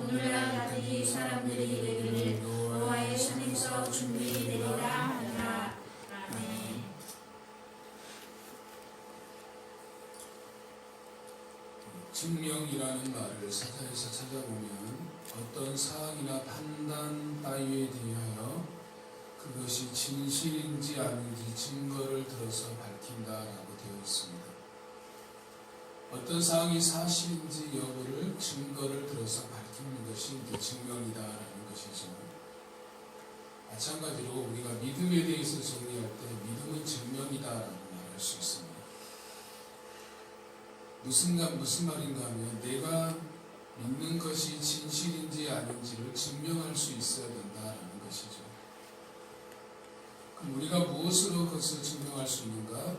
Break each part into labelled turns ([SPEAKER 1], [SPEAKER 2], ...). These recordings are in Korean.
[SPEAKER 1] 오늘날 가득히 사람들이 이르기를 여호와의 손에서 준비되리라 하리라. 아멘.
[SPEAKER 2] 증명이라는 말을 사자에서 찾아보면 어떤 사항이나 판단 따위에 대하여 그것이 진실인지 아닌지 증거를 들어서 밝힌다라고 되어 있습니다. 어떤 사항이 사실인지 여부를 증거를 들어서 밝히는 것이 이제 증명이다라는 것이죠. 마찬가지로 우리가 믿음에 대해서 정리할 때 믿음은 증명이다라고 말할 수 있습니다. 무슨 말인가 하면 내가 믿는 것이 진실인지 아닌지를 증명할 수 있어야 된다라는 것이죠. 그럼 우리가 무엇으로 그것을 증명할 수 있는가?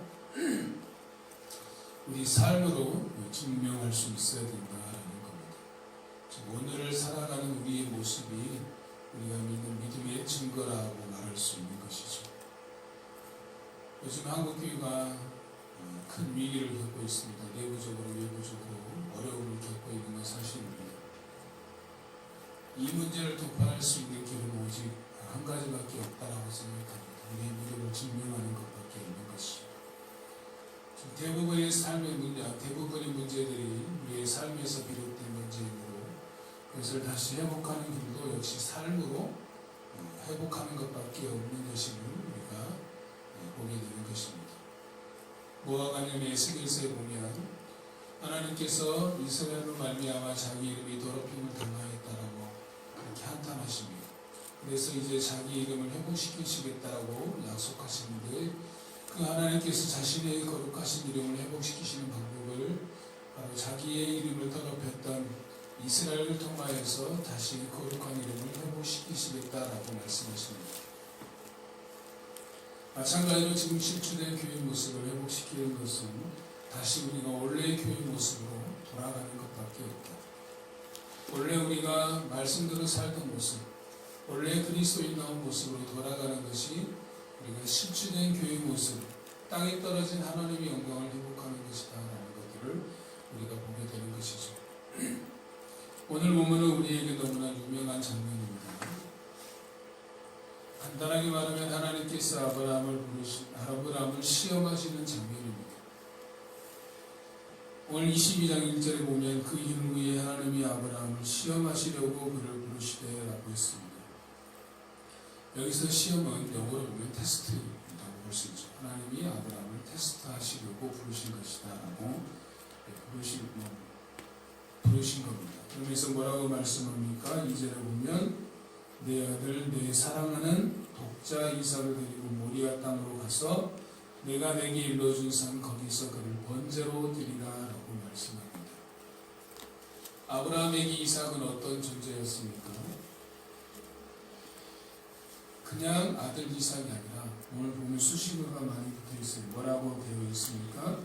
[SPEAKER 2] 우리 삶으로 증명할 수 있어야 된다라는 겁니다. 오늘을 살아가는 우리의 모습이 우리가 믿는 믿음의 증거라고 말할 수 있는 것이죠. 요즘 한국교회가 큰 위기를 겪고 있습니다. 내부적으로 외부적으로 어려움을 겪고 있는 건 사실입니다. 이 문제를 돌파할 수 있는 길은 오직 한 가지밖에 없다라고 생각합니다. 우리의 믿음을 증명하는 것밖에 없는 것이죠. 대부분의 삶의 문제, 대부분의 문제들이 우리의 삶에서 비롯된 문제이므로 그것을 다시 회복하는 길도 역시 삶으로 회복하는 것밖에 없는 것임을 우리가 보게 되는 것입니다. 뭐와 관련해 에스겔서에 보면 하나님께서 이스라엘로 말미암아 자기 이름이 더럽힘을 당하였다라고 그렇게 한탄하십니다. 그래서 이제 자기 이름을 회복시키시겠다라고 약속하시는데 그 하나님께서 자신의 거룩하신 이름을 회복시키시는 방법을 바로 자기의 이름을 더럽혔던 이스라엘을 통하여서 다시 거룩한 이름을 회복시키시겠다라고 말씀하십니다. 마찬가지로 지금 실추된 교회 모습을 회복시키는 것은 다시 우리가 원래의 교회 모습으로 돌아가는 것밖에 없다. 원래 우리가 말씀대로 살던 모습, 원래 그리스도인다운 모습으로 돌아가는 것이 우리가 실추된 교회 모습, 땅에 떨어진 하나님의 영광을 회복하는 것이다 라는 것들을 우리가 보게 되는 것이죠. 오늘 보면은 우리에게 너무나 유명한 장면입니다. 간단하게 말하면 하나님께서 아브라함을 시험하시는 장면입니다. 오늘 22장 1절에 보면 그 이후에 하나님이 아브라함을 시험하시려고 그를 부르시되라고 했습니다. 여기서 시험은 영어로 보면 테스트라고 볼 수 있죠. 하나님이 아브라함을 테스트하시려고 부르신 것이다 라고 부르신 겁니다. 그러면서 뭐라고 말씀합니까? 2절에 보면 내 아들 내 사랑하는 독자 이삭을 데리고 모리아 땅으로 가서 내가 내게 일러준 산 거기서 그를 번제로 드리라 라고 말씀합니다. 아브라함에게 이삭은 어떤 존재였습니까? 그냥 아들 이삭이 아니라 오늘 보면 수식어가 많이 붙어 있어요. 뭐라고 되어 있습니까?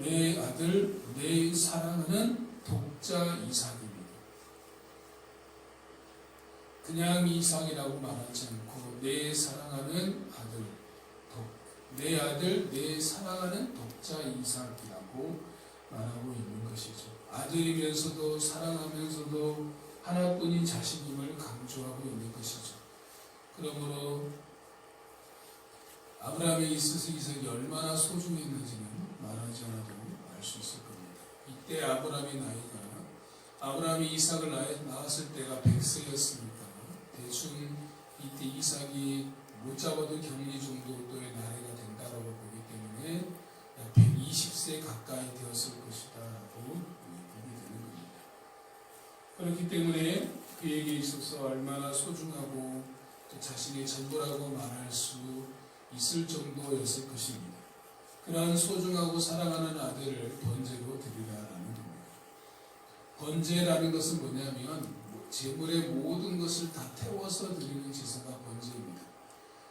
[SPEAKER 2] 내 아들 내 사랑하는 독자 이삭입니다. 그냥 이삭이라고 말하지 않고 내 사랑하는 아들, 내 아들, 내 사랑하는 독자 이삭이라고 말하고 있는 것이죠. 아들이면서도 사랑하면서도 하나뿐인 자식임을 강조하고 있는 것이죠. 그러므로 아브라함에 있어서 이삭이 얼마나 소중했는지는 말하지 않아도 알 수 있을 겁니다. 이때 아브라함이 이삭을 낳았을 때가 100세였으니까 대충 이때 이삭이 못 잡아도 격리 정도의 나이가 된다라고 보기 때문에 약 120세 가까이 되었을 것이다 라고 보게 되는 겁니다. 그렇기 때문에 그에게 있어서 얼마나 소중하고 또 자신의 전부라고 말할 수 있을 정도였을 것입니다. 그러한 소중하고 사랑하는 아들을 번제로 드리라라는 겁니다. 번제라는 것은 뭐냐면 제물의 모든 것을 다 태워서 드리는 제사가 번제입니다.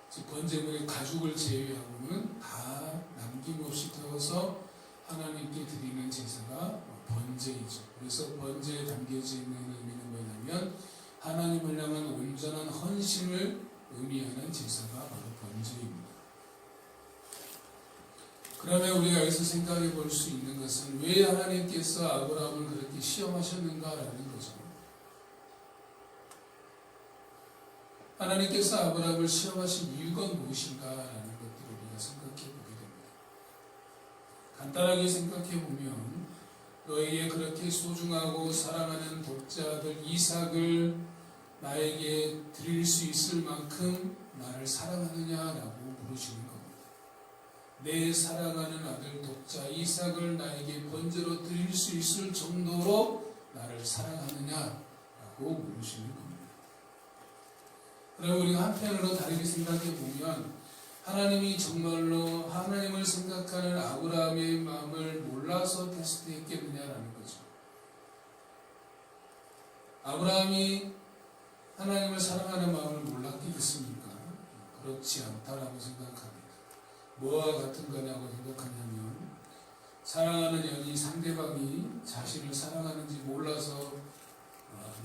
[SPEAKER 2] 즉 번제물의 가죽을 제외하고는 다 남김없이 태워서 하나님께 드리는 제사가 번제이죠. 그래서 번제에 담겨져 있는 의미는 뭐냐면 하나님을 향한 온전한 헌신을 의미하는 제사가 바로 번제입니다. 그러면 우리가 여기서 생각해 볼 수 있는 것은 왜 하나님께서 아브라함을 그렇게 시험하셨는가라는 거죠. 하나님께서 아브라함을 시험하신 이유가 무엇인가라는 것들을 우리가 생각해 보게 됩니다. 간단하게 생각해 보면 너에게 그렇게 소중하고 사랑하는 독자들 이삭을 나에게 드릴 수 있을 만큼 나를 사랑하느냐라고 물으시는 겁니다. 내 사랑하는 아들 독자 이삭을 나에게 번제로 드릴 수 있을 정도로 나를 사랑하느냐라고 물으시는 겁니다. 그럼 우리가 한편으로 다르게 생각해 보면 하나님이 정말로 하나님을 생각하는 아브라함의 마음을 몰라서 테스트했겠느냐라는 거죠. 아브라함이 하나님을 사랑하는 마음을 몰랐겠습니까? 그렇지 않다라고 생각합니다. 뭐와 같은 거냐고 생각하냐면 사랑하는 연인 상대방이 자신을 사랑하는지 몰라서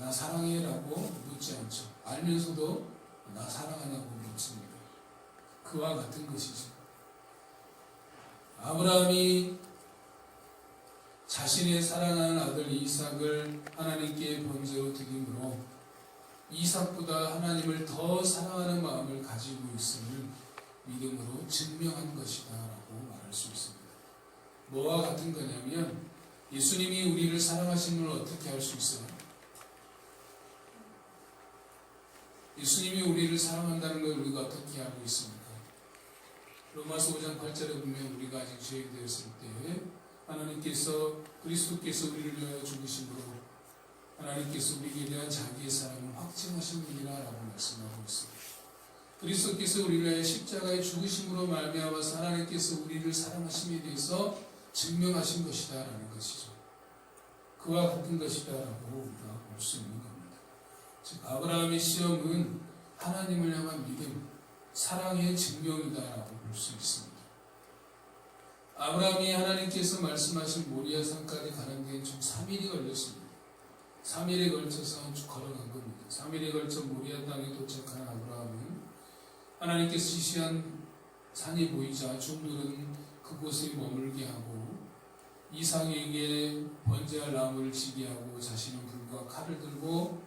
[SPEAKER 2] 나 사랑해 라고 묻지 않죠. 알면서도 나 사랑하냐고 묻습니다. 그와 같은 것이죠. 아브라함이 자신의 사랑하는 아들 이삭을 하나님께 번제로 드림으로 이삭보다 하나님을 더 사랑하는 마음을 가지고 있음을 믿음으로 증명한 것이다 라고 말할 수 있습니다. 뭐와 같은 거냐면 예수님이 우리를 사랑하심을 어떻게 알 수 있어요? 예수님이 우리를 사랑한다는 걸 우리가 어떻게 알고 있습니까? 로마서 5장 8절에 보면 우리가 아직 죄인 되었을 때 하나님께서 그리스도께서 우리를 위하여 죽으심으로 하나님께서 우리에게 대한 자기의 사랑을 확증하신 분이라고 말씀하고 있습니다. 그리스도께서 우리를 위하여 십자가에 죽으심으로 말미암아서 하나님께서 우리를 사랑하심에 대해서 증명하신 것이다라는 것이죠. 그와 같은 것이다라고 우리가 볼 수 있는 겁니다. 즉 아브라함의 시험은 하나님을 향한 믿음, 사랑의 증명이다라고 볼 수 있습니다. 아브라함이 하나님께서 말씀하신 모리아 산까지 가는 데는 총 3일이 걸렸습니다. 3일에 걸쳐서 쭉 걸어간 겁니다. 3일에 걸쳐 모리아 땅에 도착한 아브라함은 하나님께서 지시한 산이 보이자 종들은 그곳에 머물게 하고 이삭에게 번제할 나무를 지게 하고 자신은 불과 칼을 들고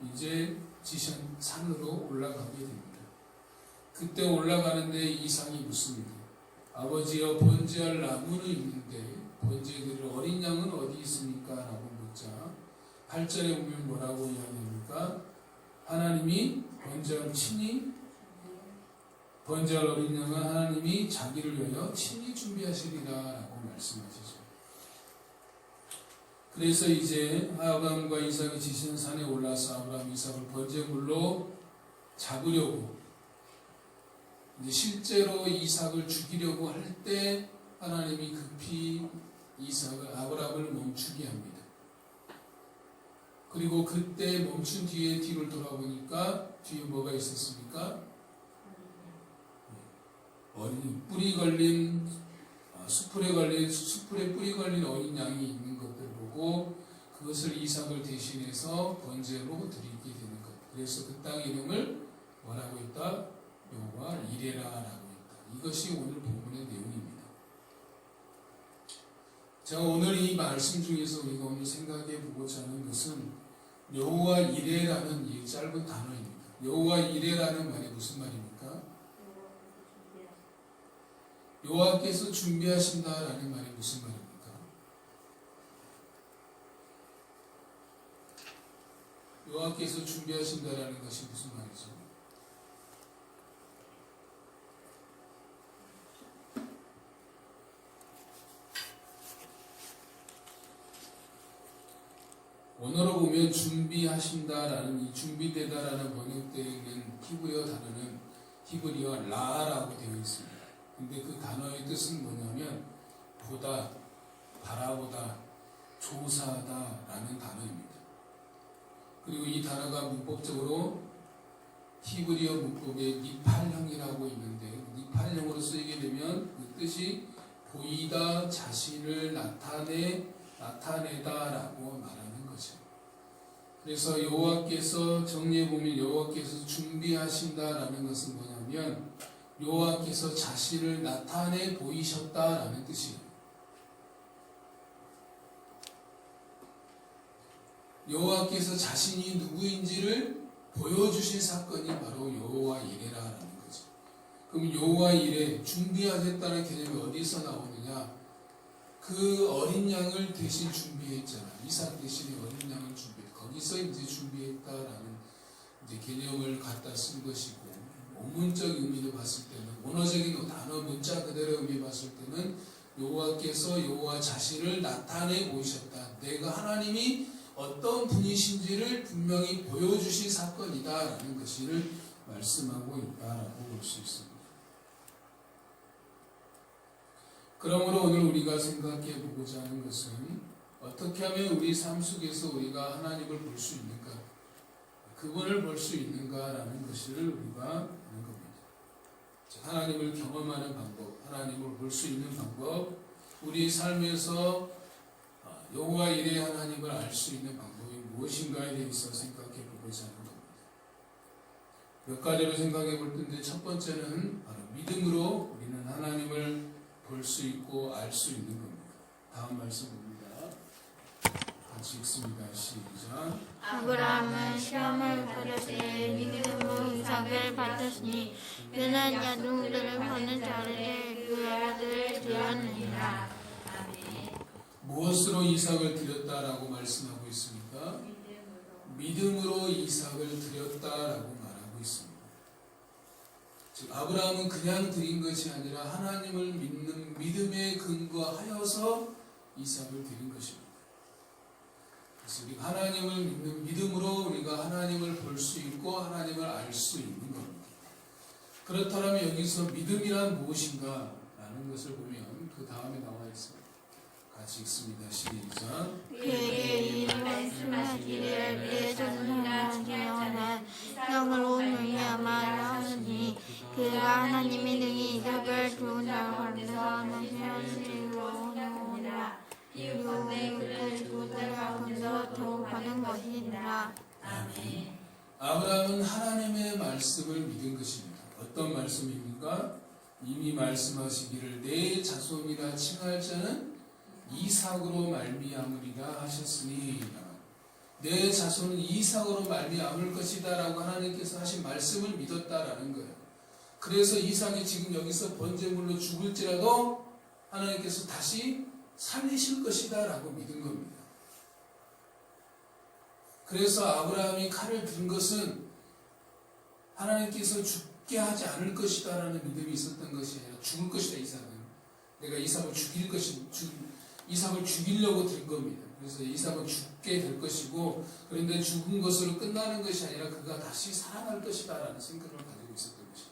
[SPEAKER 2] 이제 지시한 산으로 올라가게 됩니다. 그때 올라가는데 이삭이 묻습니다. 아버지여 번제할 나무는 있는데 번제드릴 어린 양은 어디 있습니까? 라고 묻자 8절에 보면 뭐라고 이야기합니까? 하나님이 번제할 어린 양은 하나님이 자기를 위하여 친히 준비하시리라 라고 말씀하시죠. 그래서 이제 아브라함과 이삭이 지시는 산에 올라서 아브라함 이삭을 번제물로 잡으려고 이제 실제로 이삭을 죽이려고 할 때 하나님이 급히 아브라함을 멈추게 합니다. 그리고 그때 멈춘 뒤에 뒤를 돌아보니까 뒤에 뭐가 있었습니까? 어린 뿔이 걸린 숯불에 뿔이 걸린 어린 양이 있는 것들 보고 그것을 이삭을 대신해서 번제로 드리게 되는 것. 그래서 그 땅 이름을 뭐라고 했다? 여호와 이레라라고 했다. 이것이 오늘 본문의 내용입니다. 제가 오늘 이 말씀 중에서 우리가 오늘 생각해 보고자 하는 것은 여호와 이레라는 이 짧은 단어입니다. 여호와 이레라는 말이 무슨 말입니까? 여호와께서 준비하신다라는 말이 무슨 말입니까? 여호와께서 준비하신다라는 것이 무슨 말이죠? 원어로 보면 준비하신다라는 이 준비되다라는 번역되어 있는 히브리어 단어는 히브리어 라라고 되어 있습니다. 근데 그 단어의 뜻은 뭐냐면 보다, 바라보다, 조사하다라는 단어입니다. 그리고 이 단어가 문법적으로 히브리어 문법에 니팔형이라고 있는데 니팔형으로 쓰이게 되면 그 뜻이 보이다, 자신을 나타내다라고 말하는 거죠. 그래서 여호와께서 정리해보면 여호와께서 준비하신다라는 것은 뭐냐면 여호와께서 자신을 나타내 보이셨다라는 뜻이에요. 여호와께서 자신이 누구인지를 보여주신 사건이 바로 여호와 이레라는 거죠. 그럼 여호와 이레, 준비하겠다는 개념이 어디서 나오느냐? 그 어린 양을 대신 준비했잖아. 이삭 대신에 어린 양을 준비했다. 거기서 이제 준비했다라는 이제 개념을 갖다 쓴 것이고, 원문적 의미로 봤을 때는, 원어적인 단어 문자 그대로 의미 봤을 때는 여호와께서 여호와 자신을 나타내 보이셨다. 내가 하나님이 어떤 분이신지를 분명히 보여주신 사건이다라는 것을 말씀하고 있다라고 볼 수 있습니다. 그러므로 오늘 우리가 생각해 보고자 하는 것은 어떻게 하면 우리 삶 속에서 우리가 하나님을 볼 수 있는가, 그분을 볼 수 있는가라는 것을 우리가 하는 겁니다. 하나님을 경험하는 방법, 하나님을 볼 수 있는 방법, 우리 삶에서 여호와 이레 하나님을 알 수 있는 방법이 무엇인가에 대해서 생각해 보고자 하는 겁니다. 몇 가지로 생각해 볼 텐데, 첫 번째는 바로 믿음으로 우리는 하나님을 볼 수 있고 알 수 있는 겁니다. 다음 말씀 봅니다. 같이 읽습니다. 시작.
[SPEAKER 3] 아브라함은 시험을 받을 때 믿음으로 이삭을 받았으니 그는 야동들을 보는 자를 그 아들을 드렸느니라.
[SPEAKER 1] 아멘.
[SPEAKER 2] 무엇으로 이삭을 드렸다라고 말씀하고 있습니까? 믿음으로 이삭을 드렸다라고 말하고 있습니다. 즉 아브라함은 그냥 드린 것이 아니라 하나님을 믿는 믿음에 근거하여서 이삭을 드린 것입니다. 그래서 우리가 하나님을 믿는 믿음으로 우리가 하나님을 볼 수 있고 하나님을 알 수 있는 겁니다. 그렇다면 여기서 믿음이란 무엇인가 라는 것을 보면 그 다음에 나와 있습니다. 같이 읽습니다. 시작.
[SPEAKER 3] 그에게 이르 말씀하시기를 내 조상들아 기억하라. 이삭으로 말미암아 하시니 그가 하나님이 능히 이삭을 좋은 자로 건져서 너희로 놓으라. 이웃의 그 조상들과 건져 더욱 받은 것이니라.
[SPEAKER 1] 아멘.
[SPEAKER 2] 아브라함은 하나님의 말씀을 믿은 것입니다. 어떤 말씀입니까? 이미 말씀하시기를 내 자손이라 칭할 자는 이삭으로 말미암으리라 하셨으니, 내 자손은 이삭으로 말미암을 것이다 라고 하나님께서 하신 말씀을 믿었다라는 거예요. 그래서 이삭이 지금 여기서 번제물로 죽을지라도 하나님께서 다시 살리실 것이다 라고 믿은 겁니다. 그래서 아브라함이 칼을 든 것은 하나님께서 죽게 하지 않을 것이다 라는 믿음이 있었던 것이 아니라 죽을 것이다. 이삭은 내가 이삭을 이삭을 죽이려고 든 겁니다. 그래서 이삭은 죽게 될 것이고, 그런데 죽은 것으로 끝나는 것이 아니라 그가 다시 살아날 것이다 라는 생각을 가지고 있었던 것이죠.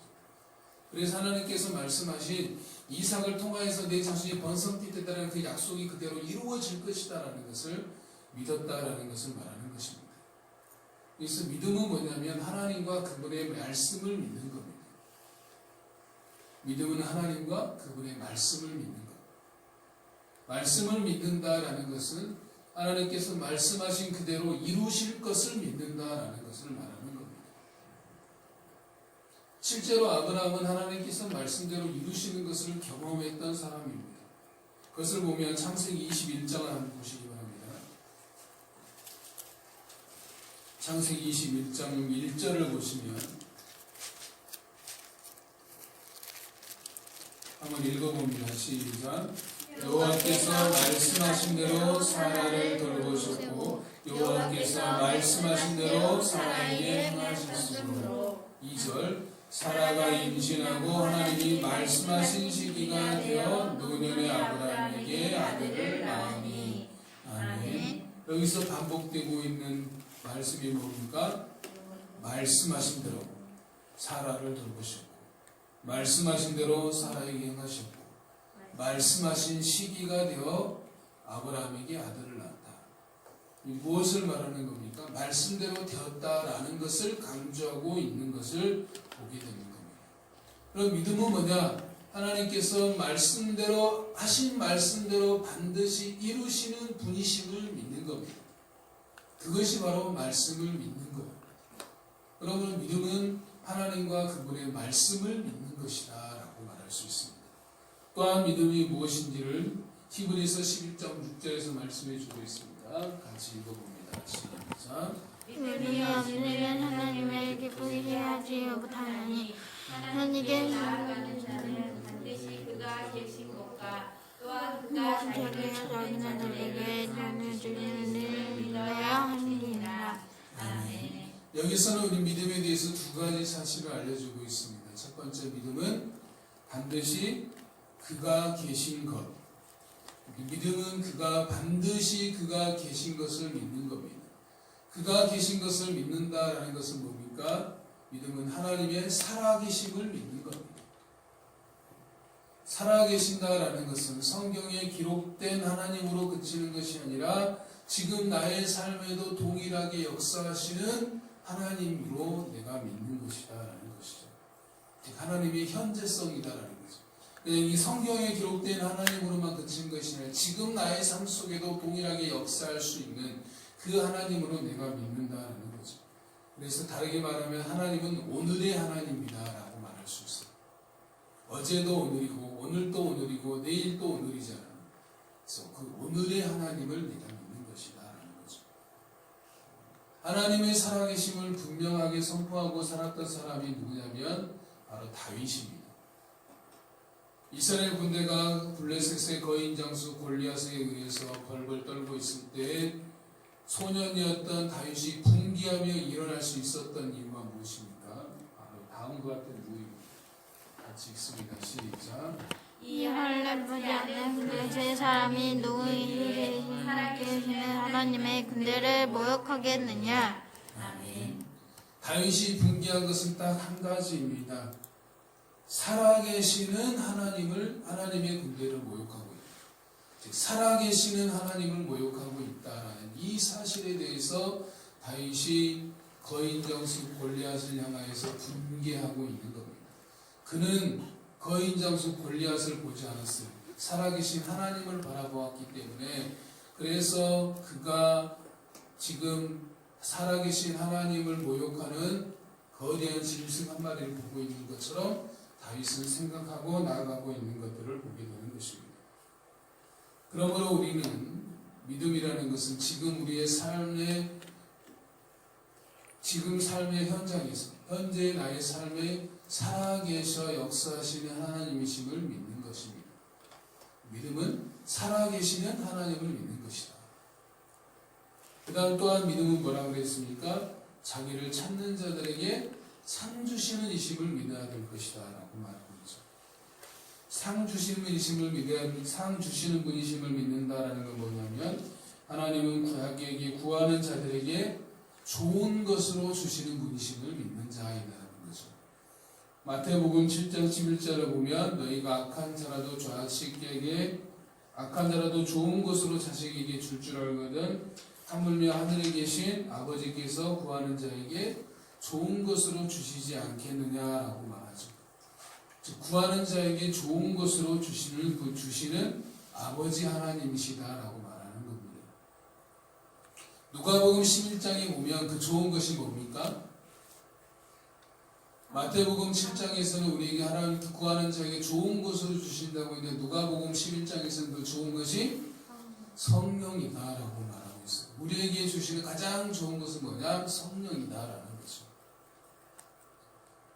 [SPEAKER 2] 그래서 하나님께서 말씀하신 이삭을 통하여서 내 자손이 번성되다라는 그 약속이 그대로 이루어질 것이다 라는 것을 믿었다라는 것을 말하는 것입니다. 그래서 믿음은 뭐냐면 하나님과 그분의 말씀을 믿는 겁니다. 믿음은 하나님과 그분의 말씀을 믿는 겁니다. 말씀을 믿는다라는 것은 하나님께서 말씀하신 그대로 이루실 것을 믿는다라는 것을 말하는 겁니다. 실제로 아브라함은 하나님께서 말씀대로 이루시는 것을 경험했던 사람입니다. 그것을 보면 창세기 21장을 한번 보시기 바랍니다. 창세기 21장 1절을 보시면 한번 읽어봅니다. 시작. 여호와께서 말씀하신 대로 사라를 돌보셨고 여호와께서 말씀하신 대로 사라에게 행하셨으므로. 2절. 사라가 임신하고 하나님이 말씀하신 시기가 되어 노년의 아브라함에게 아들을 낳으니. 아멘. 여기서 반복되고 있는 말씀이 뭡니까? 말씀하신 대로 사라를 돌보셨고, 말씀하신 대로 사라에게 행하셨고, 말씀하신 시기가 되어 아브라함에게 아들을 낳았다. 무엇을 말하는 겁니까? 말씀대로 되었다라는 것을 강조하고 있는 것을 보게 되는 겁니다. 그럼 믿음은 뭐냐? 하나님께서 말씀대로 하신 말씀대로 반드시 이루시는 분이심을 믿는 겁니다. 그것이 바로 말씀을 믿는 거예요. 그러면 믿음은 하나님과 그분의 말씀을 믿는 것이다 라고 말할 수 있습니다. 또한 믿음이 무엇인지를 히브리서 11장 6절에서 말씀해 주고 있습니다. 같이 읽어봅니다. 시작.
[SPEAKER 3] 우리 아버지는 하나님의
[SPEAKER 1] 아멘.
[SPEAKER 2] 여기서는 우리 믿음에 대해서 두 가지 사실을 알려주고 있습니다. 첫 번째, 믿음은 반드시 그가 계신 것. 믿음은 반드시 그가 계신 것을 믿는 겁니다. 그가 계신 것을 믿는다라는 것은 뭡니까? 믿음은 하나님의 살아계심을 믿는 겁니다. 살아계신다라는 것은 성경에 기록된 하나님으로 그치는 것이 아니라 지금 나의 삶에도 동일하게 역사하시는 하나님으로 내가 믿는 것이다라는 것이죠. 즉 하나님의 현재성이다라는 거죠. 이 성경에 기록된 하나님으로만 그치는 것이 아니라 지금 나의 삶 속에도 동일하게 역사할 수 있는 그 하나님으로 내가 믿는다라는 거죠. 그래서 다르게 말하면 하나님은 오늘의 하나님이다라고 말할 수 있어요. 어제도 오늘이고 오늘도 오늘이고 내일도 오늘이잖아. 그래서 그 오늘의 하나님을 내가 믿는 것이다라는 거죠. 하나님의 살아계심을 분명하게 선포하고 살았던 사람이 누구냐면 바로 다윗입니다. 이스라엘 군대가 블레셋의 거인 장수 골리앗에 의해서 벌벌 떨고 있을 때 소년이었던 다윗이 분기하며 일어날 수 있었던 이유가 무엇입니까? 바로 다음과 같은 이유입니다. 같이 읽습니다. 시작.
[SPEAKER 3] 이 할례보지 않는 블레셋 사람이 누구에게 계시는 하나님의 군대를 모욕하겠느냐?
[SPEAKER 1] 아멘.
[SPEAKER 2] 다윗이 분기한 것은 딱 한 가지입니다. 살아계시는 하나님의 군대를 모욕하고 있다. 즉 살아계시는 하나님을 모욕하고 있다라는 이 사실에 대해서 다윗이 거인 장수 골리앗을 향하여서 분개하고 있는 겁니다. 그는 거인 장수 골리앗을 보지 않았어요. 살아계신 하나님을 바라보았기 때문에, 그래서 그가 지금 살아계신 하나님을 모욕하는 거대한 짐승 한 마리를 보고 있는 것처럼 다윗은 생각하고 나아가고 있는 것들을 보게 되는 것입니다. 그러므로 우리는 믿음이라는 것은 지금 우리의 삶의 현장에서 현재 나의 삶에 살아계셔 역사하시는 하나님이심을 믿는 것입니다. 믿음은 살아계시는 하나님을 믿는 것이다. 그 다음 또한 믿음은 뭐라고 그랬습니까? 자기를 찾는 자들에게 상 주시는 이심을 믿어야 될 것이다 라고 말하고 있죠. 상 주시는 분이심을 믿는다라는 건 뭐냐면, 하나님은 자기에게 구하는 자들에게 좋은 것으로 주시는 분이심을 믿는 자이라는 거죠. 마태복음 7장 11절을 보면 너희가 악한 자라도 좋은 것으로 자식에게 줄 알거든 하물며 하늘에 계신 아버지께서 구하는 자에게 좋은 것으로 주시지 않겠느냐라고 말하죠. 즉 구하는 자에게 좋은 것으로 주시는 아버지 하나님이시다라고 말하는 겁니다. 누가복음 11장에 보면 그 좋은 것이 뭡니까? 마태복음 7장에서는 우리에게 하나님 구하는 자에게 좋은 것으로 주신다고 했는데, 누가복음 11장에서는 그 좋은 것이 성령이다라고 말하고 있어요. 우리에게 주시는 가장 좋은 것은 뭐냐? 성령이다라는 거죠.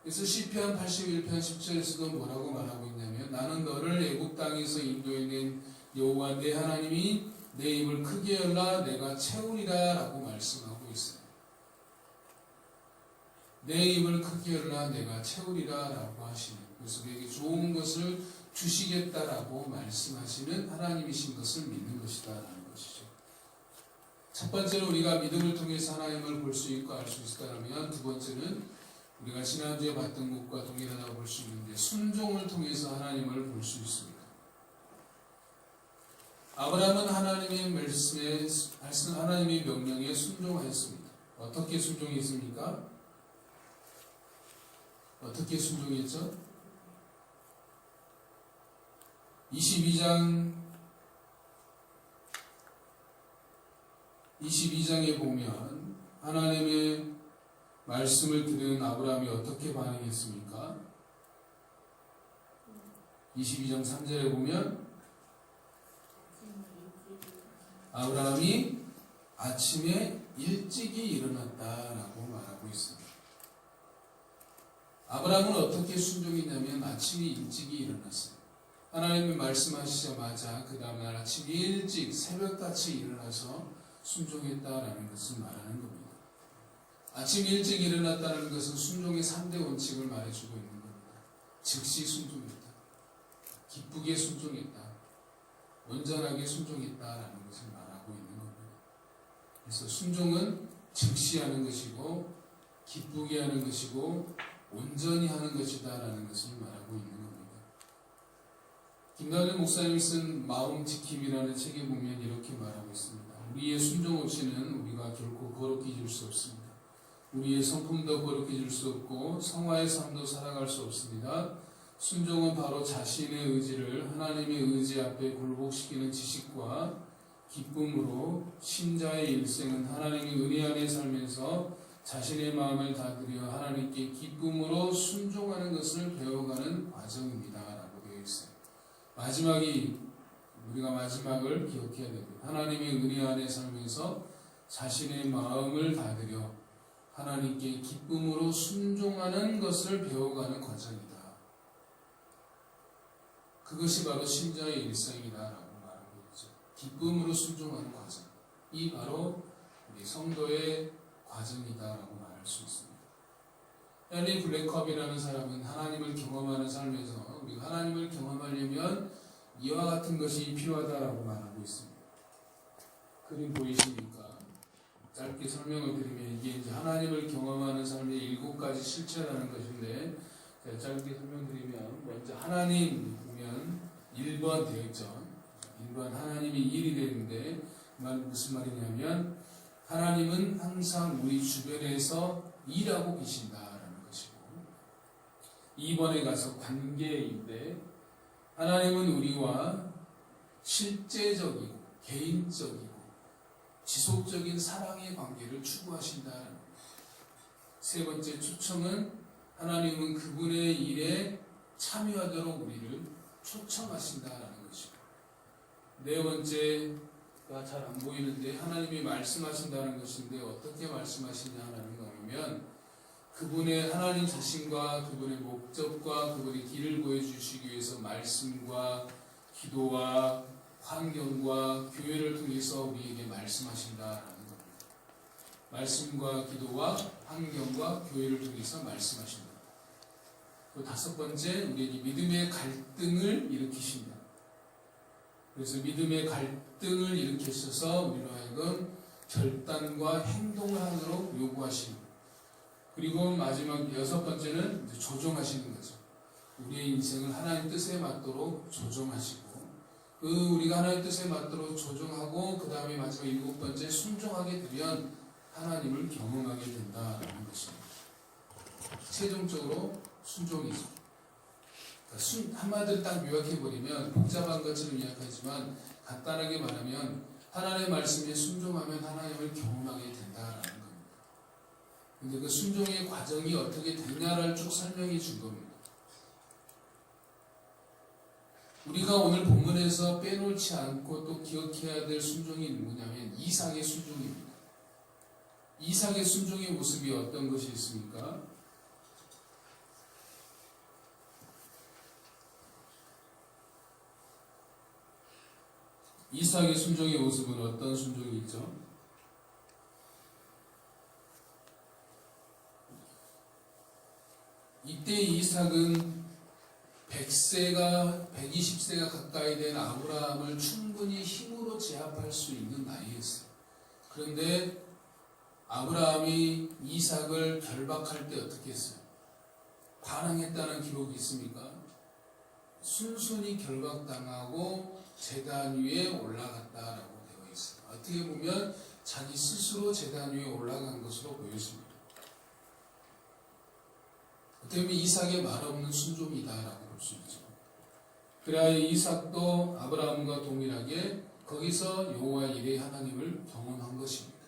[SPEAKER 2] 그래서 시편 81편 10절에서도 뭐라고 말하고 있냐면, 나는 너를 애굽 땅에서 인도해낸 여호와 내 하나님이 내 입을 크게 열라 내가 채우리라 라고 말씀하고 있어요. 내 입을 크게 열라 내가 채우리라 라고 하시는, 그래서 우리에게 좋은 것을 주시겠다라고 말씀하시는 하나님이신 것을 믿는 것이다 라는 것이죠. 첫 번째로 우리가 믿음을 통해서 하나님을 볼 수 있고 알 수 있다면, 두 번째는 우리가 지난주에 봤던 것과 동일하다고 볼 수 있는데, 순종을 통해서 하나님을 볼 수 있습니다. 아브라함은 하나님의 말씀에, 하나님의 명령에 순종하였습니다. 어떻게 순종했습니까? 어떻게 순종했죠? 22장에 보면 하나님의 말씀을 들은 아브라함이 어떻게 반응했습니까? 22장 3절에 보면 아브라함이 아침에 일찍이 일어났다라고 말하고 있습니다. 아브라함은 어떻게 순종했냐면 아침에 일찍이 일어났어요. 하나님이 말씀하시자마자 그 다음날 아침 일찍 새벽같이 일어나서 순종했다라는 것을 말하는 겁니다. 아침 일찍 일어났다는 것은 순종의 3대 원칙을 말해주고 있는 겁니다. 즉시 순종했다. 기쁘게 순종했다. 온전하게 순종했다라는 것을 말하고 있는 겁니다. 그래서 순종은 즉시 하는 것이고 기쁘게 하는 것이고 온전히 하는 것이다라는 것을 말하고 있는 겁니다. 김남일 목사님 쓴 마음 지킴이라는 책에 보면 이렇게 말하고 있습니다. 우리의 순종 없이는 우리가 결코 거룩해질 수 없습니다. 우리의 성품도 거룩해질 수 없고 성화의 삶도 살아갈 수 없습니다. 순종은 바로 자신의 의지를 하나님의 의지 앞에 굴복시키는 지식과 기쁨으로 신자의 일생은 하나님의 은혜 안에 살면서 자신의 마음을 다드려 하나님께 기쁨으로 순종하는 것을 배워가는 과정입니다. 라고 되어 있어요. 우리가 마지막을 기억해야 됩니다. 하나님의 은혜 안에 살면서 자신의 마음을 다드려 하나님께 기쁨으로 순종하는 것을 배워가는 과정이다. 그것이 바로 신자의 일생이다라고 말하고 있죠. 기쁨으로 순종하는 과정. 이 바로 우리 성도의 과정이다라고 말할 수 있습니다. 헨리 블랙컵이라는 사람은 하나님을 경험하는 삶에서 우리가 하나님을 경험하려면 이와 같은 것이 필요하다라고 말하고 있습니다. 그림 보이십니까? 짧게 설명을 드리면 이게 이제 하나님을 경험하는 삶의 7가지 실체라는 것인데 제가 짧게 설명드리면 먼저 하나님 보면 1번 되어 있죠. 1번 하나님이 1이 되는데 무슨 말이냐면 하나님은 항상 우리 주변에서 일하고 계신다라는 것이고 2번에 가서 관계인데 하나님은 우리와 실제적이고 개인적이고 지속적인 사랑의 관계를 추구하신다는 것. 세 번째 초청은 하나님은 그분의 일에 참여하도록 우리를 초청하신다는 것이고 네 번째가 잘 안 보이는데 하나님이 말씀하신다는 것인데 어떻게 말씀하시냐라는 거면 그분의 하나님 자신과 그분의 목적과 그분의 길을 보여주시기 위해서 말씀과 기도와 환경과 교회를 통해서 우리에게 말씀하신다라는 겁니다. 말씀과 기도와 환경과 교회를 통해서 말씀하신다. 또 다섯 번째, 우리에게 믿음의 갈등을 일으키신다. 그래서 믿음의 갈등을 일으키셔서 우리로 하여금 결단과 행동을 하도록 요구하십니다. 그리고 마지막 6번째는 이제 조정하시는 거죠. 우리의 인생을 하나님 뜻에 맞도록 조정하시고 우리가 하나님 뜻에 맞도록 조정하고 그 다음에 마지막 7번째 순종하게 되면 하나님을 경험하게 된다는 것입니다. 최종적으로 순종이죠. 그러니까 한마디로 딱 요약해버리면 복잡한 것처럼 이야기하지만 간단하게 말하면 하나님의 말씀에 순종하면 하나님을 경험하게 된다라는 겁니다. 근데 그 순종의 과정이 어떻게 되냐를 쭉 설명해 준 겁니다. 우리가 오늘 본문에서 빼놓지 않고 또 기억해야 될 순종이 뭐냐면 이삭의 순종입니다. 이삭의 순종의 모습이 어떤 것이 있습니까? 이삭의 순종의 모습은 어떤 순종이 있죠? 이때 이삭은 120세가 가까이 된 아브라함을 충분히 힘으로 제압할 수 있는 나이였어요. 그런데 아브라함이 이삭을 결박할 때 어떻게 했어요? 반항했다는 기록이 있습니까? 순순히 결박당하고 제단 위에 올라갔다라고 되어 있어요. 어떻게 보면 자기 스스로 제단 위에 올라간 것으로 보였습니다. 어떻게 보면 이삭의 말없는 순종이다라고 볼 수 있죠. 그래야 이삭도 아브라함과 동일하게 거기서 여호와 일의 하나님을 경험한 것입니다.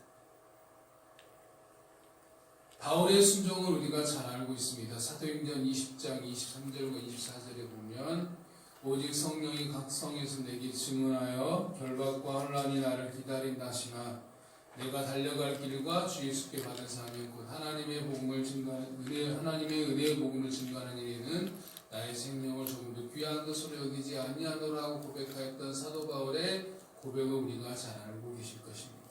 [SPEAKER 2] 바울의 순종을 우리가 잘 알고 있습니다. 사도행전 20장 23절과 24절에 보면 오직 성령이 각 성에서 내게 증언하여 결박과 혼란이 나를 기다린다 하시나 내가 달려갈 길과 주 예수께 받은 사명 곧 하나님의 복음을 증거하는 하나님의 은혜의 복음을 증거하는 일에는 나의 생명을 조금도 귀한 것으로 여기지 아니하노라고 고백하였던 사도 바울의 고백을 우리가 잘 알고 계실 것입니다.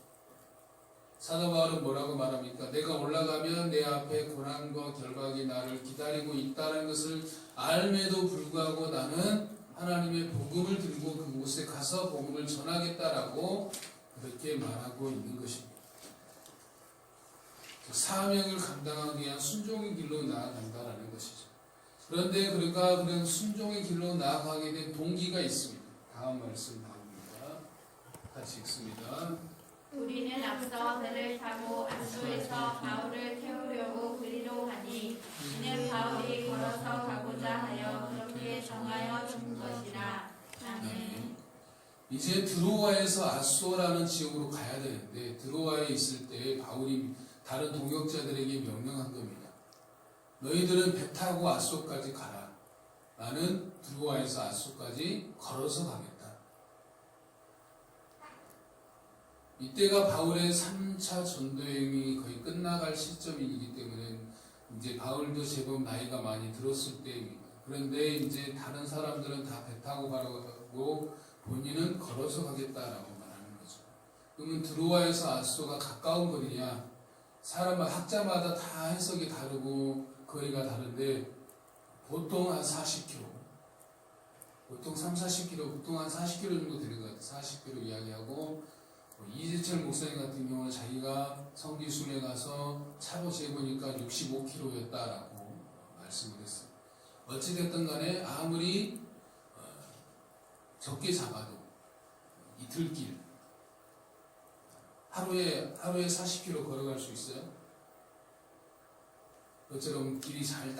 [SPEAKER 2] 사도 바울은 뭐라고 말합니까? 내가 올라가면 내 앞에 고난과 결박이 나를 기다리고 있다는 것을 알매도 불구하고 나는 하나님의 복음을 들고 그곳에 가서 복음을 전하겠다라고 그렇게 말하고 있는 것입니다. 사명을 감당하기 위한 순종의 길로 나아간다라는 것이죠. 그런데 그러니까 그런 순종의 길로 나아가게 된 동기가 있습니다. 다음 말씀 나옵니다. 같이 읽습니다.
[SPEAKER 4] 우리는 앞서 배를 타고 안소에서 바울을 태우려고 그리로 가니 이는 바울이 걸어서 가고자 하여 그렇게 정하여 준 것이라. 아멘.
[SPEAKER 2] 이제 드로아에서 아소라는 지역으로 가야 되는데 드로아에 있을 때 바울이 다른 동역자들에게 명령한 겁니다. 너희들은 배 타고 아소까지 가라. 나는 드로아에서 아소까지 걸어서 가겠다. 이때가 바울의 3차 전도여행이 거의 끝나갈 시점이기 때문에 이제 바울도 제법 나이가 많이 들었을 때입니다. 그런데 이제 다른 사람들은 다 배 타고 가라고 본인은 걸어서 가겠다라고 말하는 거죠. 그러면 드로아에서 아소가 가까운 거리냐? 학자마다 다 해석이 다르고 거리가 다른데 보통 한 40km, 보통 30-40km, 보통 한 40km 정도 되는 것 같아요. 40km 이야기하고 이재철 목사님 같은 경우는 자기가 성지순례 가서 차로 재보니까 65km였다라고 말씀을 했어요. 어찌됐든 간에 아무리 적게 잡아도 이틀길 하루에 40km 걸어갈 수 있어요? 그처럼 길이 잘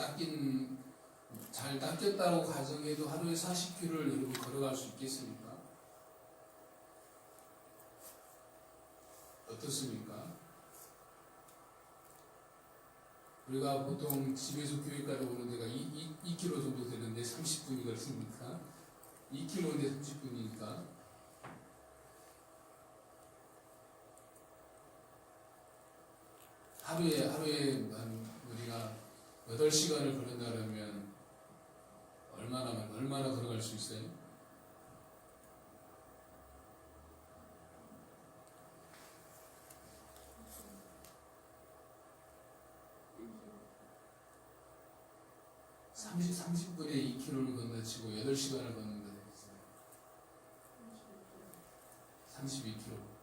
[SPEAKER 2] 닦였다고 가정해도 하루에 40km를 여러분 걸어갈 수 있겠습니까? 어떻습니까? 우리가 보통 집에서 교회까지 오는 데가 2km 정도 되는데 30분이 걸립니까? 2km인데 30분이니까 하루에 우리가 8시간을 걸는다 그러면 얼마나 걸어갈 수 있어요? 음. 30분에 2km를 건너치고 8시간을 걷는다 했어요. 32km.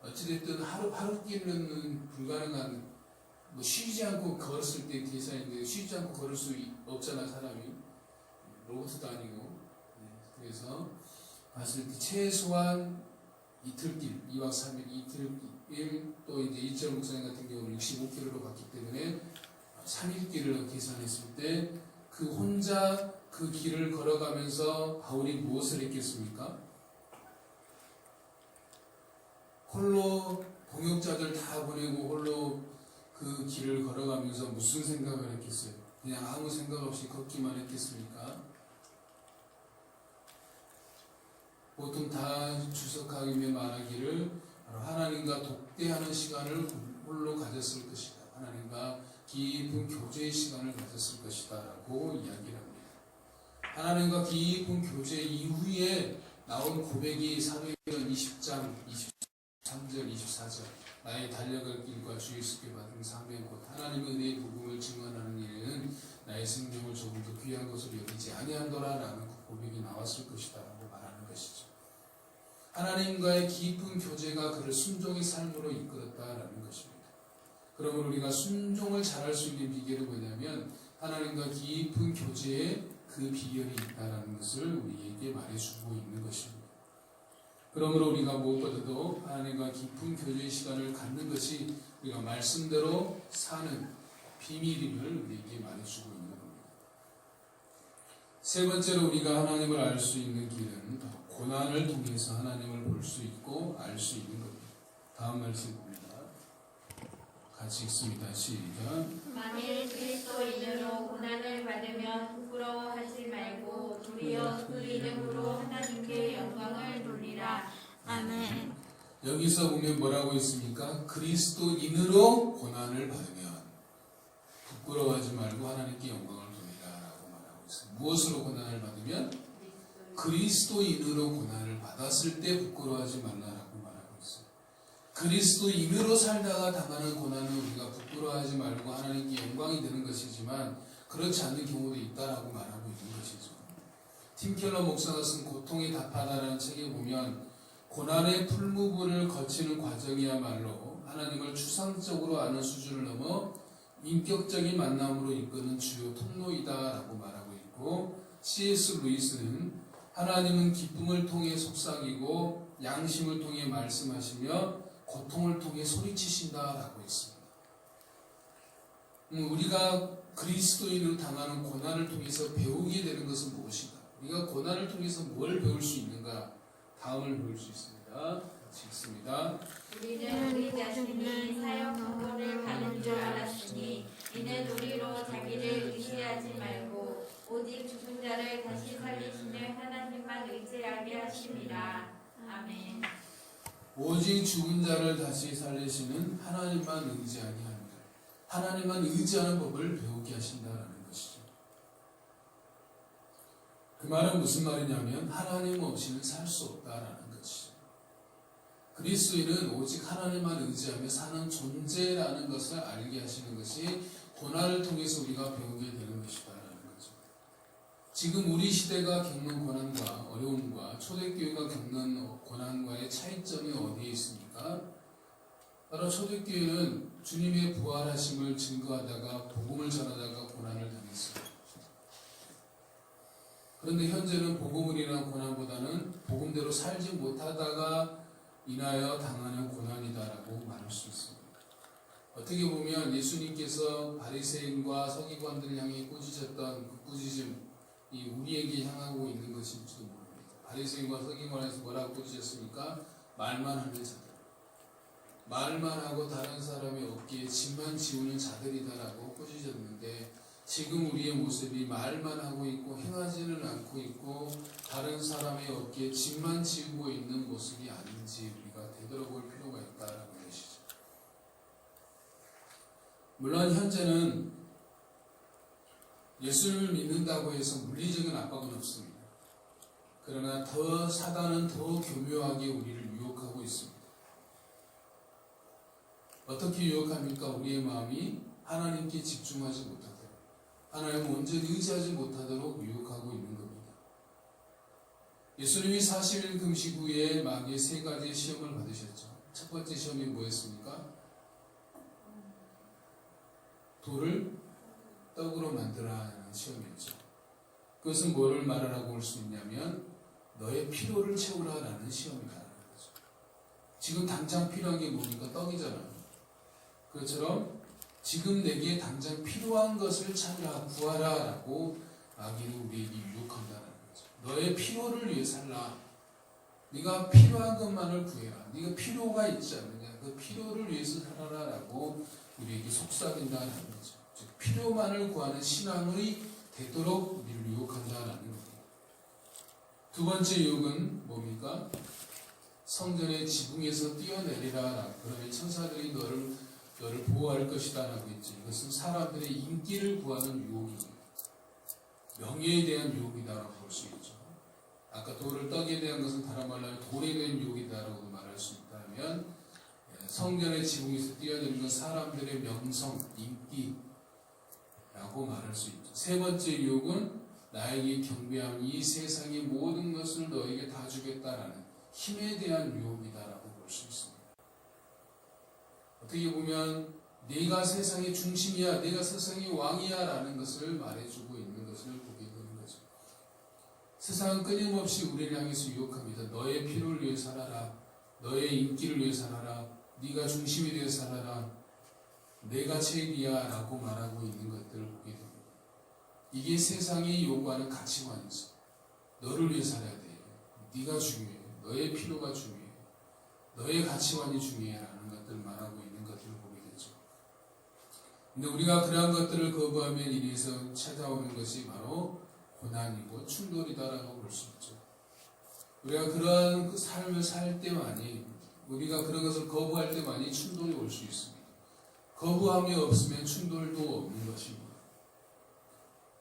[SPEAKER 2] 어찌됐든 하루 길은 불가능한, 쉬지 않고 걸었을 때 계산인데 쉬지 않고 걸을 수 없잖아, 사람이. 로봇도 아니고. 그래서 봤을 때 최소한 이틀길, 2박 3일 이틀길, 또 이제 이철 목사님 같은 경우는 65km로 갔기 때문에 3일길을 계산했을 때 그 혼자 그 길을 걸어가면서 바울이 무엇을 했겠습니까? 홀로 동역자들 다 보내고 홀로 그 길을 걸어가면서 무슨 생각을 했겠어요? 그냥 아무 생각 없이 걷기만 했겠습니까? 보통 다 주석하기며 말하기를 하나님과 독대하는 시간을 홀로 가졌을 것이다. 하나님과 깊은 교제의 시간을 가졌을 것이다 라고 이야기를 합니다. 하나님과 깊은 교제 이후에 나온 고백이 사도행전 20장 23절 24절 나의 달려갈 길과 주 예수께 받은 사명 곧 하나님의 은혜의 복음을 증언하는 일에는 나의 생명을 조금 더 귀한 것으로 여기지 아니한도라 라는 고백이 나왔을 것이다 라고 말하는 것이죠. 하나님과의 깊은 교제가 그를 순종의 삶으로 이끌었다라는 것입니다. 그러면 우리가 순종을 잘할 수 있는 비결은 뭐냐면 하나님과 깊은 교제에 그 비결이 있다라는 것을 우리에게 말해주고 있는 것입니다. 그러므로 우리가 무엇보다도 하나님과 깊은 교제의 시간을 갖는 것이 우리가 말씀대로 사는 비밀임을 우리에게 말해주고 있는 겁니다. 세 번째로 우리가 하나님을 알 수 있는 길은 고난을 통해서 하나님을 볼 수 있고 알 수 있는 겁니다. 다음 말씀 봅니다. 같이 읽습니다. 시작.
[SPEAKER 4] 만일 그리스도인으로 고난을 받으면 부끄러워하지 말고 도리어 그 이름으로 하나님께 영광을 돌리라.
[SPEAKER 3] 아멘.
[SPEAKER 2] 여기서 보면 뭐라고 있습니까? 그리스도인으로 고난을 받으면 부끄러워하지 말고 하나님께 영광을 돌리라 라고 말하고 있습니다. 무엇으로 고난을 받으면? 그리스도인으로 고난을 받았을 때 부끄러워하지 말라라고 말하고 있어요. 그리스도인으로 살다가 당하는 고난은 우리가 부끄러워하지 말고 하나님께 영광이 되는 것이지만 그렇지 않는 경우도 있다라고 말하고 있는 것이죠. 팀 켈러 목사가 쓴 고통의 답하다라는 책에 보면 고난의 풀무불을 거치는 과정이야말로 하나님을 추상적으로 아는 수준을 넘어 인격적인 만남으로 이끄는 주요 통로이다라고 말하고 있고, C.S. 루이스는 하나님은 기쁨을 통해 속삭이고 양심을 통해 말씀하시며 고통을 통해 소리치신다라고 했습니다. 우리가 그리스도인으로 당하는 고난을 통해서 배우게 되는 것은 무엇인가? 우리가 고난을 통해서 뭘 배울 수 있는가? 다음을 배울 수 있습니다. 같이 읽습니다.
[SPEAKER 4] 우리는 우리 자신이 사역 부모를 가는 줄 알았으니 이는 우리로 자기를 의지하지 말고 오직 죽은 자를 다시 살리시는 하나님만 의지하게 하심이라. 아멘.
[SPEAKER 2] 오직 죽은 자를 다시 살리시는 하나님만 의지하게 합니다. 하나님만 의지하는 법을 배우게 하신다라는 것이죠. 그 말은 무슨 말이냐면 하나님 없이는 살 수 없다라는 것이죠. 그리스도인은 오직 하나님만 의지하며 사는 존재라는 것을 알게 하시는 것이 고난을 통해서 우리가 배우게 되는 것이다라는 거죠. 지금 우리 시대가 겪는 고난과 어려움과 초대교회가 겪는 고난과의 차이점이 어디에 있습니까? 바로 초대교회는 주님의 부활하심을 증거하다가 복음을 전하다가 고난을 당했습니다. 그런데 현재는 복음을 인한 고난보다는 복음대로 살지 못하다가 인하여 당하는 고난이다라고 말할 수 있습니다. 어떻게 보면 예수님께서 바리새인과 서기관들을 향해 꾸짖었던 그 꾸짖음이 우리에게 향하고 있는 것일지도 모릅니다. 바리새인과 서기관에서 뭐라고 꾸짖었습니까? 말만 하는 자들, 말만 하고 다른 사람의 어깨에 짐만 지우는 자들이다라고 꾸짖었는데, 지금 우리의 모습이 말만 하고 있고 행하지는 않고 있고 다른 사람의 어깨에 짐만 지우고 있는 모습이 아닌지 우리가 되돌아볼 필요가 있다라는 것이죠. 물론 현재는 예수를 믿는다고 해서 물리적인 압박은 없습니다. 그러나 사단은 더 교묘하게 우리를 유혹하고 있습니다. 어떻게 유혹합니까? 우리의 마음이 하나님께 집중하지 못하도록, 하나님을 온전히 의지하지 못하도록 유혹하고 있는 겁니다. 예수님이 40일 금식 후에 마귀의 3가지 시험을 받으셨죠. 첫 번째 시험이 뭐였습니까? 돌을 떡으로 만들어라 하는 시험이었죠. 그것은 뭐를 말하라고 할 수 있냐면 너의 필요를 채우라라는 시험이라는 거죠. 지금 당장 필요한 게 뭡니까? 떡이잖아요. 그것처럼 지금 내게 당장 필요한 것을 찾으라, 구하라 라고 마귀는 우리에게 유혹한다는 거죠. 너의 필요를 위해 살라. 네가 필요한 것만을 구해라. 네가 필요가 있지 않느냐. 그 필요를 위해서 살아라 라고 우리에게 속삭인다는 거죠. 즉 필요만을 구하는 신앙이 되도록 우리를 유혹한다는 겁니다. 두 번째 유혹은 뭡니까? 성전의 지붕에서 뛰어내리라. 그러면 천사들이 너를 보호할 것이다 라고 했죠. 이것은 사람들의 인기를 구하는 유혹입니다. 명예에 대한 유혹이다라고 볼 수 있죠. 아까 돌을 떡에 대한 것은 다른 말로 하면 돌에 대한 유혹이다라고 말할 수 있다면, 성전의 지붕에서 뛰어내리는 건 사람들의 명성, 인기라고 말할 수 있죠. 세 번째 유혹은 나에게 경배함, 이 세상의 모든 것을 너에게 다 주겠다라는 힘에 대한 유혹이다라고 볼 수 있습니다. 어떻게 보면 네가 세상의 중심이야, 네가 세상의 왕이야 라는 것을 말해주고 있는 것을 보게 되는 거죠. 세상은 끊임없이 우리를 향해서 유혹합니다. 너의 필요를 위해 살아라, 너의 인기를 위해 살아라, 네가 중심이 되어 살아라, 내가 제일이야 라고 말하고 있는 것들을 보게 됩니다. 이게 세상이 요구하는 가치관이죠. 너를 위해 살아야 돼, 네가 중요해, 너의 필요가 중요해, 너의 가치관이 중요해 라는 것들을 말하고 있는 것들을 보게 되죠. 근데 우리가 그러한 것들을 거부하면 인해서 찾아오는 것이 바로 고난이고 충돌이다라고 볼 수 있죠. 우리가 그러한 그 삶을 살 때만이, 우리가 그런 것을 거부할 때만이 충돌이 올 수 있습니다. 거부함이 없으면 충돌도 없는 것입니다.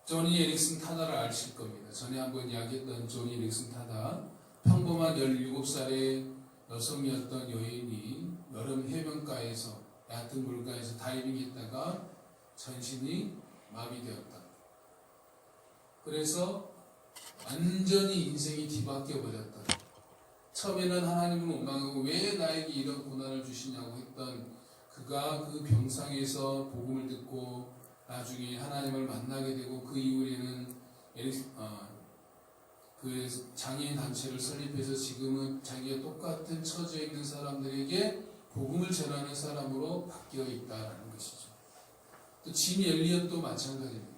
[SPEAKER 2] 조니 에릭슨 타다를 아실 겁니다. 전에 한번 이야기했던 조니 에릭슨 타다, 평범한 17살의 여성이었던 여인이 여러 바다에서 얕은 물가에서 다이빙했다가 전신이 마비되었다. 그래서 완전히 인생이 뒤바뀌어 버렸다. 처음에는 하나님을 원망하고 왜 나에게 이런 고난을 주시냐고 했던 그가 그 병상에서 복음을 듣고 나중에 하나님을 만나게 되고 그 이후에는 그 장애인 단체를 설립해서 지금은 자기가 똑같은 처지에 있는 사람들에게 복음을 전하는 사람으로 바뀌어 있다는 것이죠. 또 짐 엘리엇도 마찬가지입니다.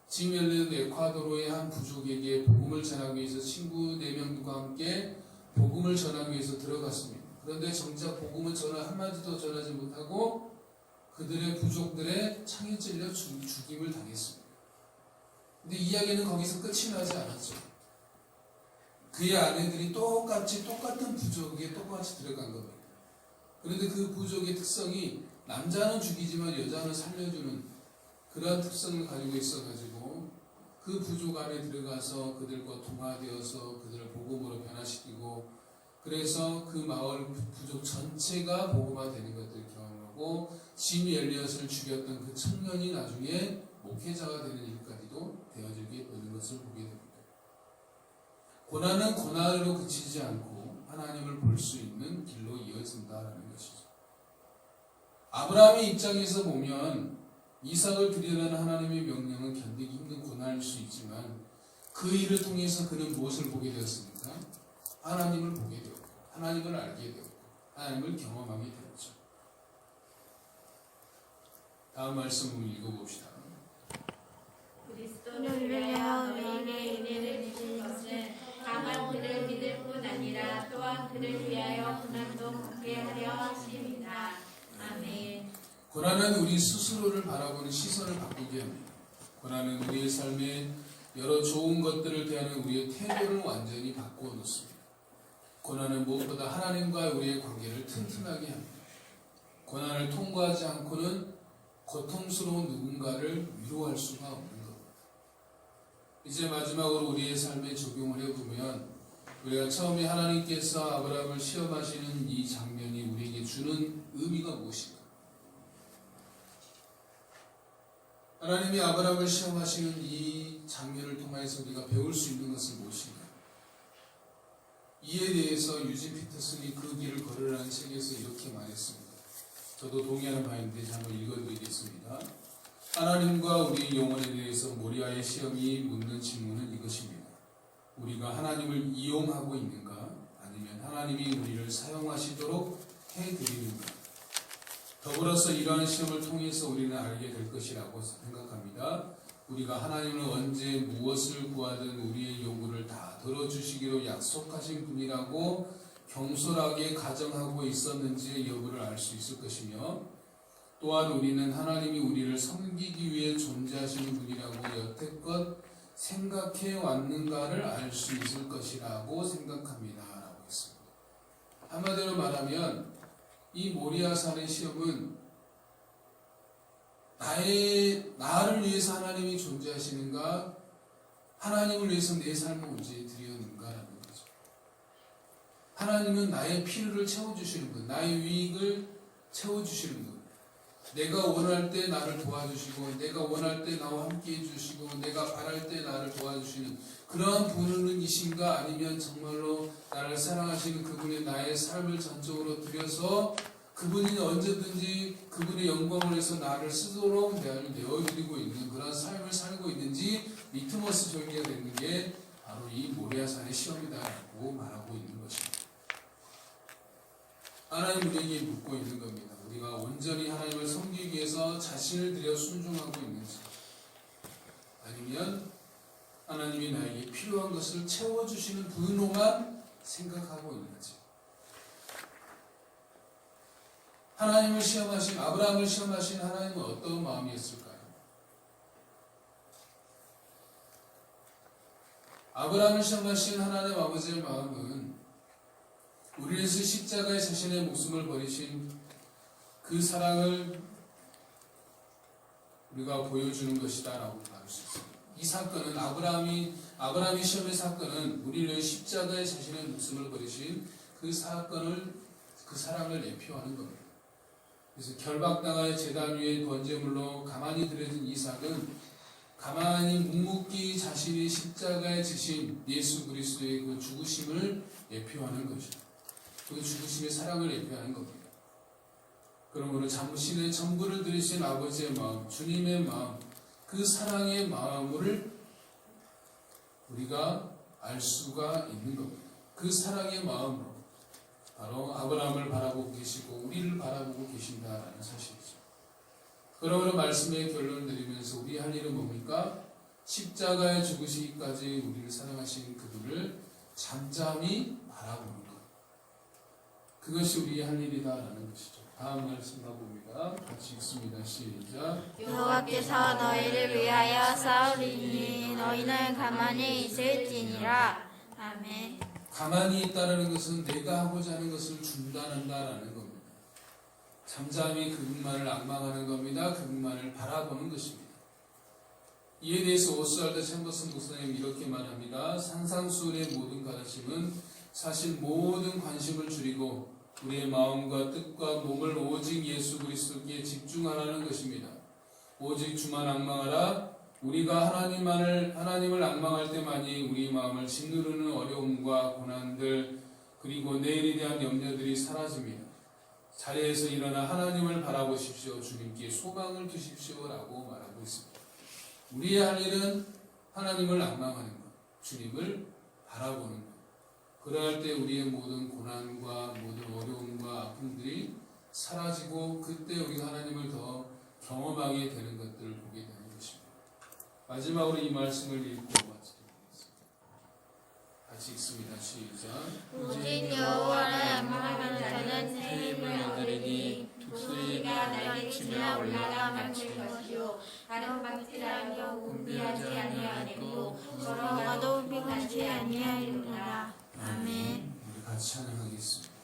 [SPEAKER 2] 짐 엘리엇도 에콰도르의 한 부족에게 복음을 전하기 위해서 친구 4명과 함께 복음을 전하기 위해서 들어갔습니다. 그런데 정작 복음을 한마디도 전하지 못하고 그들의 부족들의 창에 찔려 죽임을 당했습니다. 근데 이야기는 거기서 끝이 나지 않았죠. 그의 아내들이 똑같은 부족에 똑같이 들어간 겁니다. 그런데 그 부족의 특성이 남자는 죽이지만 여자는 살려주는 그런 특성을 가지고 있어가지고 그 부족 안에 들어가서 그들과 통화되어서 그들을 복음으로 변화시키고 그래서 그 마을 부족 전체가 복음화되는 것들을 경험하고 짐 엘리엇을 죽였던 그 청년이 나중에 목회자가 되는 일까지도 되어지게 되는 것을 보게 됩니다. 고난은 고난으로 그치지 않고 하나님을 볼 수 있는 길로 이어진다라는 것이죠. 아브라함의 입장에서 보면 이삭을 드리라는 하나님의 명령은 견디기 힘든 고난일 수 있지만 그 일을 통해서 그는 무엇을 보게 되었습니까? 하나님을 보게 되었고 하나님을 알게 되었고 하나님을 경험하게 되었죠. 다음 말씀을 읽어봅시다.
[SPEAKER 4] 그리스도를 위하여 너희에게 은혜를 주신 것은 다만 그를 믿을 뿐 아니라 또한 그를 위하여 고난도 받게 하려 하심이다. 아멘.
[SPEAKER 2] 고난은 우리 스스로를 바라보는 시선을 바꾸게 합니다. 고난은 우리의 삶에 여러 좋은 것들을 대하는 우리의 태도를 완전히 바꾸어 놓습니다. 고난은 무엇보다 하나님과 우리의 관계를 튼튼하게 합니다. 고난을 통과하지 않고는 고통스러운 누군가를 위로할 수가 없는 겁니다. 이제 마지막으로 우리의 삶에 적용을 해보면 우리가 처음에 하나님께서 아브라함을 시험하시는 이 장면이 우리에게 주는 의미가 무엇인가? 하나님이 아브라함을 시험하시는 이 장면을 통해서 우리가 배울 수 있는 것은 무엇인가? 이에 대해서 유진 피터슨이 그 길을 걸으라는 책에서 이렇게 말했습니다. 저도 동의하는 바인데 한번 읽어드리겠습니다. 하나님과 우리 영혼에 대해서 모리아의 시험이 묻는 질문은 이것입니다. 우리가 하나님을 이용하고 있는가? 아니면 하나님이 우리를 사용하시도록 해드리는가? 더불어서 이러한 시험을 통해서 우리는 알게 될 것이라고 생각합니다. 우리가 하나님을 언제 무엇을 구하든 우리의 요구를 다 들어주시기로 약속하신 분이라고 경솔하게 가정하고 있었는지의 여부를 알 수 있을 것이며 또한 우리는 하나님이 우리를 섬기기 위해 존재하시는 분이라고 여태껏 생각해 왔는가를 알 수 있을 것이라고 생각합니다. 라고 했습니다. 한마디로 말하면 이 모리아산의 시험은 나를 위해서 하나님이 존재하시는가 하나님을 위해서 내 삶을 언제 드리었는가라는 거죠. 하나님은 나의 필요를 채워주시는 분, 나의 유익을 채워주시는 분, 내가 원할 때 나를 도와주시고 내가 원할 때 나와 함께 해주시고 내가 바랄 때 나를 도와주시는 그러한 분이신가 아니면 정말로 나를 사랑하시는 그분이 나의 삶을 전적으로 드려서 그분이 언제든지 그분의 영광을 위해서 나를 쓰도록 내어드리고 있는 그런 삶을 살고 있는지 리트머스 조기가 되는 게 바로 이 모리아산의 시험이다라고 말하고 있는 것입니다. 하나님 우리에게 묻고 있는 겁니다. 우리가 온전히 하나님을 섬기기 위해서 자신을 들여 순종하고 있는지 아니면 하나님이 나에게 필요한 것을 채워주시는 분으로만 생각하고 있는지 하나님을 시험하신 아브라함을 시험하신 하나님은 어떤 마음이었을까요? 아브라함을 시험하신 하나님 아버지의 마음은 우리를 위해서 십자가에 자신의 목숨을 버리신 그 사랑을 우리가 보여주는 것이다 라고 말할 수 있습니다. 이 사건은 아브라함의 시험의 사건은 우리를 위해 십자가에 자신의 목숨을 버리신 그 사건을 그 사랑을 내표하는 겁니다. 그래서 결박당하여 제단 위에 번제물로 가만히 들여진 이삭은 가만히 묵묵히 자신이 십자가에 지신 예수 그리스도의 그 죽으심을 예표하는 것이다. 그 죽으심의 사랑을 예표하는 겁니다. 그러므로 자신의 전부를 들이신 아버지의 마음, 주님의 마음, 그 사랑의 마음을 우리가 알 수가 있는 겁니다. 그 사랑의 마음으로 바로 아브라함을 바라보고 계시고 우리를 바라보고 계신다라는 사실이죠. 그러므로 말씀의 결론을 드리면서 우리 할 일은 뭡니까? 십자가에 죽으시기까지 우리를 사랑하신 그분을 잠잠히 바라보는 것. 그것이 우리 할 일이다라는 것이죠. 다음 말씀 가봅니다. 같이 읽습니다. 시작.
[SPEAKER 3] 여호와께서 너희를 위하여 싸우리니 너희는 가만히 있을지니라. 아멘.
[SPEAKER 2] 가만히 있다라는 것은 내가 하고자 하는 것을 중단한다라는 겁니다. 잠잠히 그분만을 앙망하는 겁니다. 그분만을 바라보는 것입니다. 이에 대해서 오스왈드 챔버슨 목사님 이렇게 말합니다. 산상수훈의 모든 가르침은 사실 모든 관심을 줄이고 우리의 마음과 뜻과 몸을 오직 예수 그리스도께 집중하라는 것입니다. 오직 주만 앙망하라. 우리가 하나님을 앙망할 때만이 우리 마음을 짓누르는 어려움과 고난들 그리고 내일에 대한 염려들이 사라집니다. 자리에서 일어나 하나님을 바라보십시오. 주님께 소망을 두십시오. 라고 말하고 있습니다. 우리의 할 일은 하나님을 앙망하는 것, 주님을 바라보는 것. 그러할 때 우리의 모든 고난과 모든 어려움과 아픔들이 사라지고 그때 우리가 하나님을 더 경험하게 되는 것들을 보게 되는 것입니다. 마지막으로 이 말씀을 읽고 마치겠습니다. 같이 읽습니다. 시작.
[SPEAKER 3] 오직 여호와를 앙망하는 자는 새 힘을 얻으리니 독수리가 날개치며 올라가 망칠 것이요 다른 박쥐랑 경운비하지 아니하리고 걸어가도 빙하지 아니하리로다. 아멘.
[SPEAKER 2] 우리 같이 찬양하겠습니다.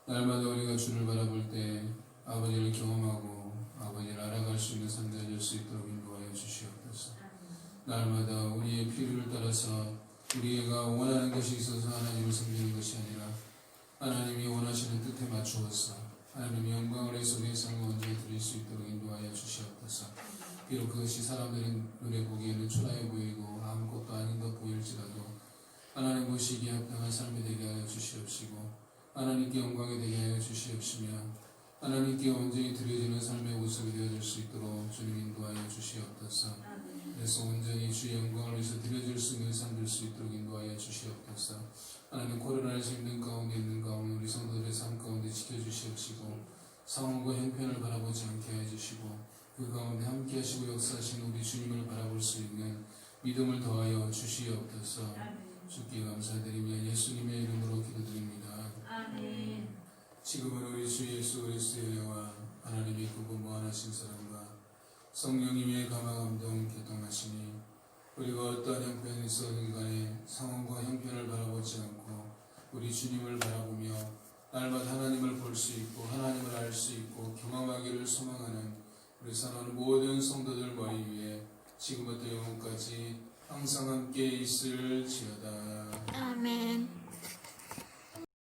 [SPEAKER 2] 날마다 우리가 주를 바라볼 때 아버지를 경험하고 아버지를 알아갈 수 있는 삶 되어질 수 있도록 인도하여 주시옵소서. 날마다 우리의 필요를 따라 따라서 우리가 원하는 것이 있어서 하나님을 섬기는 것이 아니라 하나님이 원하시는 뜻에 맞추어서 하나님의 영광을 속의 삶을 언제 드릴 수 있도록 인도하여 주시옵소서. 비록 그것이 사람들의 눈에 보기에는 초라해 보이고 아무것도 아닌 것 보일지라도 하나님 보시기에 합당한 삶이 되게 하여 주시옵시고 하나님께 영광이 되게 하여 주시옵시며 하나님께 온전히 드려지는 삶의 모습이 되어줄 수 있도록 주님 인도하여 주시옵소서. 그래서 온전히 주의 영광을 위해서 드려질 수 있는 삶 될 수 있도록 인도하여 주시옵소서. 하나님 코로나를 힘든 가운데 있는 가운데 우리 성도들의 삶 가운데 지켜주시옵시고 상황과 형편을 바라보지 않게 해주시고 그 가운데 함께 하시고 역사하시는 우리 주님을 바라볼 수 있는 믿음을 더하여 주시옵소서. 주께 감사드리며 예수님의 이름으로 기도드립니다.
[SPEAKER 4] 아멘.
[SPEAKER 2] 지금은 우리 주 예수 그리스도의 은혜와 하나님의 그 무한하신 사랑과 성령님의 감화감동 교통하시니 우리가 어떠한 형편에 있어든 간에 상황과 형편을 바라보지 않고 우리 주님을 바라보며 날마다 하나님을 볼 수 있고 하나님을 알 수 있고 경험하기를 소망하는 우리 사랑하는 모든 성도들 머리 위에 지금부터 영원까지 항상 함께 있을지어다.
[SPEAKER 3] 아멘.